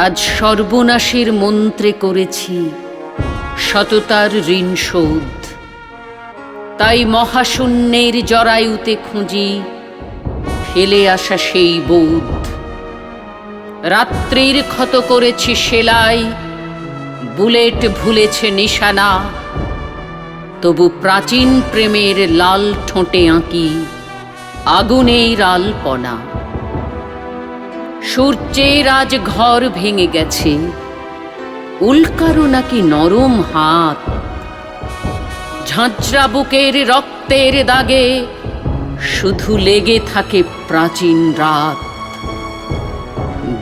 আজ সর্বনাশের মন্ত্রে করেছি সততার ঋণ শোধ। তাই মহাশূন্যের জরায়ুতে খুঁজি ফেলে আসা সেই বোধ। রাত্রির ক্ষত করেছি সেলাই, বুলেট ভুলেছে নিশানা। তবু প্রাচীন প্রেমের লাল ঠোঁটে আঁকি আগুনের আলপনা। সূর্যের আজ ঘর ভেঙে গেছে, উল্কারও নাকি নরম হাত। ঝাঁঝরা বুকের রক্তের দাগে শুধু লেগে থাকে প্রাচীন রাত।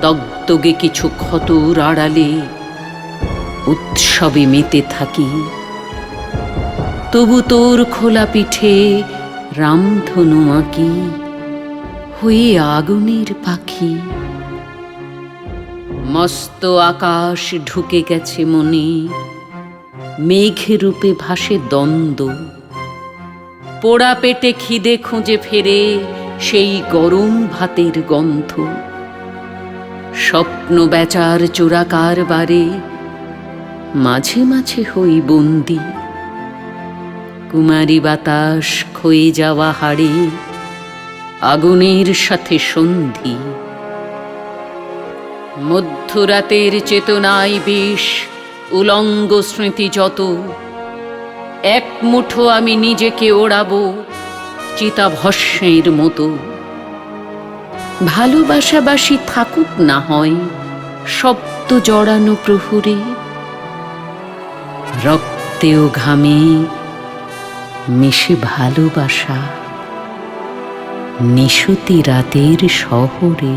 দগদগে কিছু ক্ষতর আড়ালে উৎসবে মেতে থাকি। তবু তোর খোলা পিঠে রামধনু আঁকি হয়ে আগুনের পাখি। মস্ত আকাশ ঢুকে গেছে মনে, মেঘে রূপে ভাসে দ্বন্দ্ব। পোড়া পেটে খিদে খুঁজে ফেরে সেই গরম ভাতের গন্ধ। স্বপ্ন বেচার চোরাকার বারে মাঝে মাঝে হই বন্দি। কুমারী বাতাস ক্ষয়ে যাওয়া হাড়ে আগুনের সাথে সন্ধি। মধ্যরাতের চেতনায় বিষ, উলঙ্গ স্মৃতি যত। এক মুঠো আমি নিজেকে ওড়াবো চিতাভস্মের মতো। ভালোবাসাবাসি থাকুক না হয় শব্দ জড়ানো প্রহরে। রক্তে ও ঘামে মিশে ভালোবাসা নিশুতি রাতের শহরে।